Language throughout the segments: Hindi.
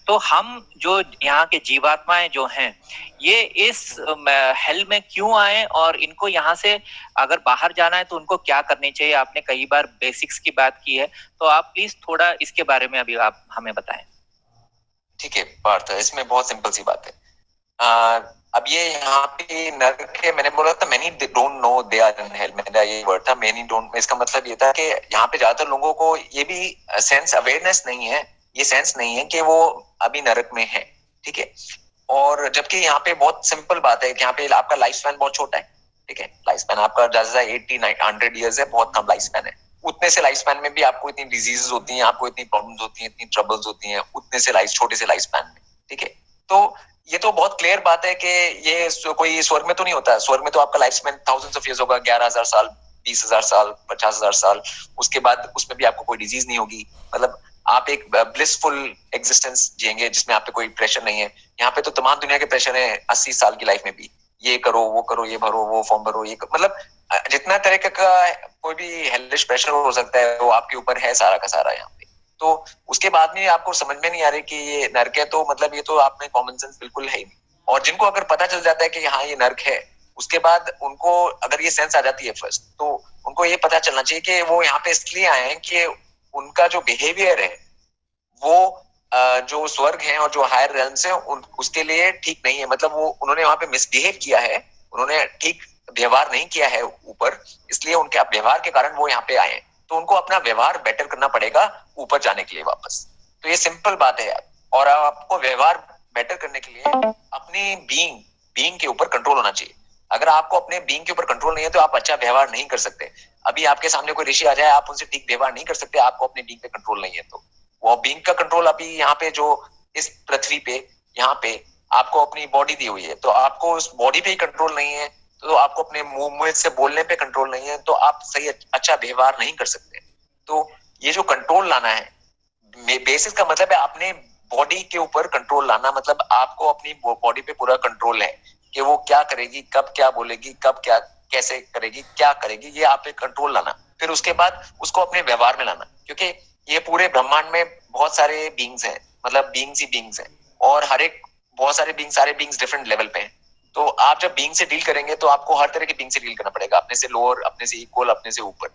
तो हम जो यहाँ के जीवात्माएं जो हैं, ये इस हेल में क्यों आए और इनको यहाँ से अगर बाहर जाना है तो उनको क्या करनी चाहिए? आपने कई बार बेसिक्स की बात की है, तो आप प्लीज थोड़ा इसके बारे में अभी आप हमें बताएं। ठीक है पार्थ, इसमें बहुत सिंपल सी बात है। आ, अब ये यहाँ पे नर्क है, मैंने बोला था many don't know they are in hell, मेरा ये वर्ड था मैनी डोंट। इसका मतलब ये था कि यहाँ पे ज्यादातर लोगों को ये भी सेंस अवेयरनेस नहीं है, ये सेंस नहीं है कि वो अभी नरक में है। ठीक है, और जबकि यहाँ पे बहुत सिंपल बात है कि यहाँ पे आपका लाइफ स्पैन बहुत छोटा है। ठीक है, लाइफ स्पैन आपका ज्यादा 80-100 ईयर्स है, बहुत कम लाइफ स्पैन है। उतने से लाइफ स्पैन में भी आपको इतनी डिजीजेस होती हैं, आपको इतनी प्रॉब्लम्स होती हैं, इतनी ट्रबल्स होती हैं उतने से लाइफ छोटे से लाइफ स्पैन में। ठीक है, तो ये तो बहुत क्लियर बात है कि ये कोई स्वर्ग में तो नहीं होता। स्वर्ग में तो आपका life span thousands of years होगा, 11,000 साल, 20,000 साल, 50,000 साल। उसके बाद उसमें भी आपको कोई डिजीज नहीं होगी, मतलब आप एक ब्लिसफुल एग्जिस्टेंस जिएंगे जिसमें आप पे कोई प्रेशर नहीं है। यहाँ पे तो तमाम दुनिया के प्रेशर है 80 साल की लाइफ में भी, ये करो, ये भरो, वो फॉर्म भरो, ये मतलब जितना तरह का कोई भी हेल्लिश प्रेशर हो सकता है वो आपके ऊपर है सारा का सारा यहाँ पे। तो उसके बाद में आपको समझ में नहीं आ रही कि ये नर्क है, तो मतलब ये तो आप में कॉमन सेंस बिल्कुल है ही नहीं। और जिनको अगर पता चल जाता है कि हाँ ये नर्क है, उसके बाद उनको अगर ये सेंस आ जाती है फर्स्ट, तो उनको ये पता चलना चाहिए कि वो यहाँ पे इसलिए आए हैं कि उनका जो बिहेवियर है वो जो स्वर्ग है और जो हायर रेल्म्स है उसके लिए ठीक नहीं है। मतलब वो उन्होंने वहां पे मिसबिहेव किया है, उन्होंने ठीक व्यवहार नहीं किया है ऊपर, इसलिए उनके व्यवहार के कारण वो यहाँ पे आए हैं। तो उनको अपना व्यवहार बेटर करना पड़ेगा ऊपर जाने के लिए वापस। तो ये सिंपल बात है यार। और आपको व्यवहार बेटर करने के लिए अपनी बीइंग के ऊपर कंट्रोल होना चाहिए। अगर आपको अपने बीइंग के ऊपर कंट्रोल नहीं है तो आप अच्छा व्यवहार नहीं कर सकते। अभी आपके सामने कोई ऋषि आ जाए, आप उनसे ठीक व्यवहार नहीं कर सकते, आपको अपने बीइंग पे कंट्रोल नहीं है। तो वो बीइंग का कंट्रोल अभी यहाँ पे जो इस पृथ्वी पे यहाँ पे आपको अपनी बॉडी दी हुई है, तो आपको उस बॉडी पे ही कंट्रोल नहीं है, तो आपको अपने मुंह से बोलने पे कंट्रोल नहीं है, तो आप सही अच्छा व्यवहार नहीं कर सकते। तो ये जो कंट्रोल लाना है, बेसिस का मतलब है अपने बॉडी के ऊपर कंट्रोल लाना। मतलब आपको अपनी बॉडी पे पूरा कंट्रोल है कि वो क्या करेगी, कब क्या बोलेगी, कब क्या कैसे करेगी, क्या करेगी, ये आप पे कंट्रोल लाना। फिर उसके बाद उसको अपने व्यवहार में लाना, क्योंकि ये पूरे ब्रह्मांड में बहुत सारे बींग्स हैं, मतलब बींग्स ही बींग्स हैं, और हर एक बहुत सारे बींग्स डिफरेंट लेवल पे हैं। तो आप जब बींग से डील करेंगे तो आपको हर तरह के बींग से डील करना पड़ेगा, अपने से लोअर, अपने से इक्वल, अपने से ऊपर।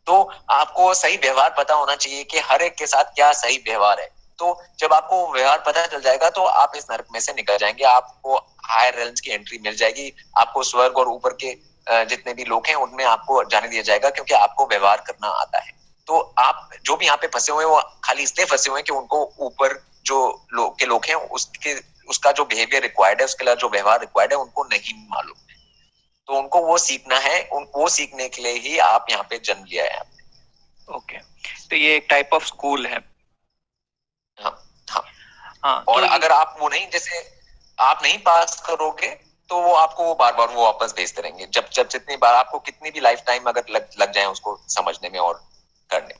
तो आपको सही व्यवहार पता होना चाहिए कि हर एक के साथ क्या सही व्यवहार है। तो जब आपको व्यवहार पता चल जाएगा तो आप इस नरक में से निकल जाएंगे, आपको हायर रेल्म्स की एंट्री मिल जाएगी, आपको स्वर्ग और ऊपर के जितने भी लोग हैं उनमें आपको जाने दिया जाएगा, क्योंकि आपको व्यवहार करना आता है। तो आप जो भी यहाँ पे फंसे हुए हैं वो खाली इसलिए फंसे हुए हैं कि उनको ऊपर जो लोग हैं उसके उसका जो बिहेवियर रिक्वायर्ड है, उसके लिए जो व्यवहार रिक्वायर्ड है उनको नहीं मालूम। तो उनको वो सीखना है, वो सीखने के लिए ही आप यहाँ पे जन्म लिया है आपने। ओके, तो ये एक टाइप ऑफ स्कूल है। हाँ हाँ। हाँ, और तो अगर आप वो नहीं, जैसे आप नहीं पास करोगे तो वो आपको वो बार बार वो वापस भेजते रहेंगे, जब जब जितनी बार आपको कितनी भी लाइफ टाइम अगर लग जाए उसको समझने में और करने में।